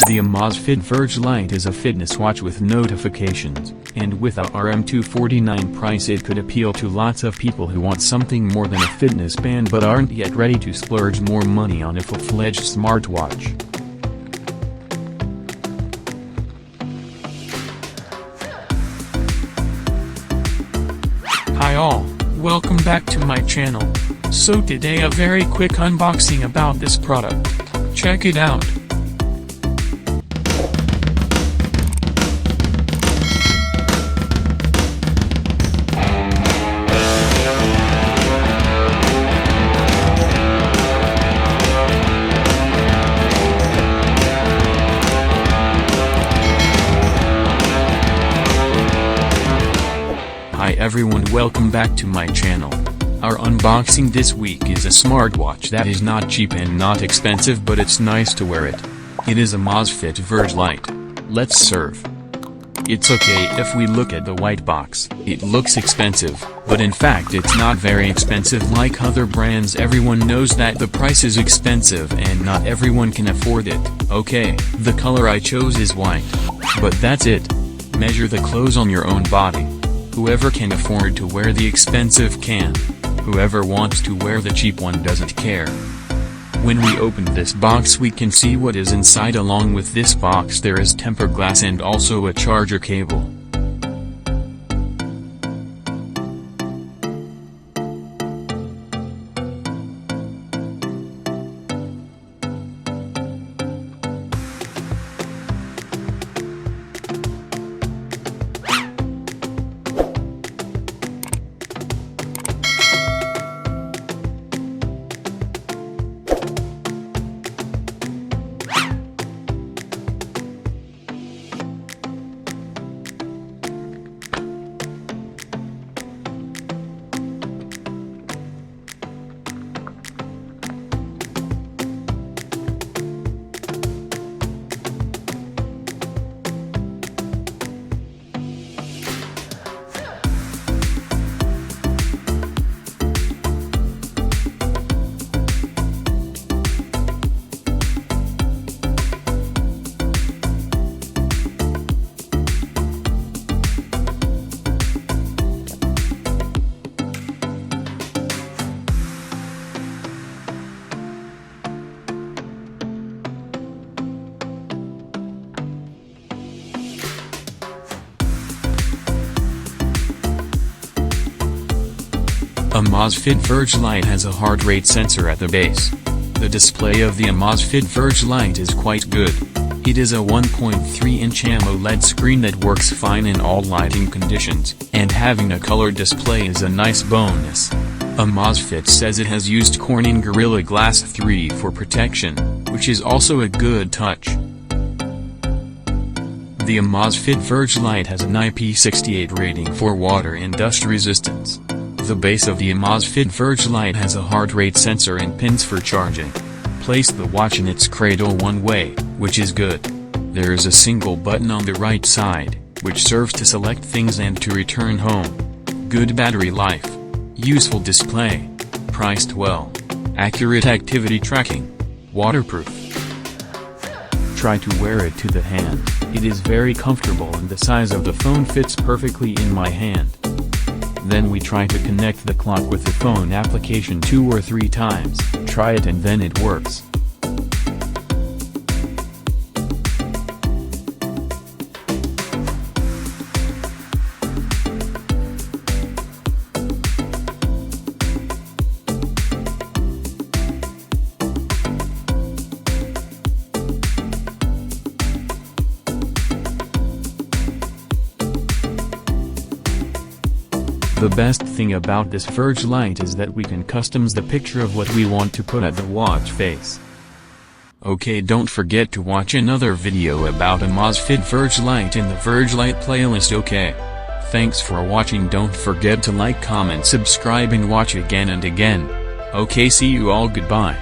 The Amazfit Verge Lite is a fitness watch with notifications, and with a $249 price it could appeal to lots of people who want something more than a fitness band but aren't yet ready to splurge more money on a full-fledged smartwatch. Hi all, welcome back to my channel. So today a very quick unboxing about this product. Check it out. Hi everyone, welcome back to my channel. Our unboxing this week is a smartwatch that is not cheap and not expensive, but it's nice to wear it. It is a Amazfit Verge Lite. Let's serve. It's okay if we look at the white box, it looks expensive, but in fact it's not very expensive like other brands. Everyone knows that the price is expensive and not everyone can afford it. Okay, the color I chose is white. But that's it. Measure the clothes on your own body. Whoever can afford to wear the expensive can. Whoever wants to wear the cheap one doesn't care. When we open this box we can see what is inside. Along with this box there is tempered glass and also a charger cable. Amazfit Verge Lite has a heart rate sensor at the base. The display of the Amazfit Verge Lite is quite good. It is a 1.3-inch AMOLED screen that works fine in all lighting conditions, and having a color display is a nice bonus. Amazfit says it has used Corning Gorilla Glass 3 for protection, which is also a good touch. The Amazfit Verge Lite has an IP68 rating for water and dust resistance. The base of the Amazfit Verge Lite has a heart rate sensor and pins for charging. Place the watch in its cradle one way, which is good. There is a single button on the right side, which serves to select things and to return home. Good battery life. Useful display. Priced well. Accurate activity tracking. Waterproof. Try to wear it to the hand. It is very comfortable and the size of the phone fits perfectly in my hand. Then we try to connect the clock with the phone application 2 or 3 times, try it and then it works. The best thing about this Verge Lite is that we can customize the picture of what we want to put at the watch face. Okay, don't forget to watch another video about Amazfit Verge Lite in the Verge Lite playlist. Okay. Thanks for watching. Don't forget to like, comment, subscribe and watch again and again. Okay, see you all, goodbye.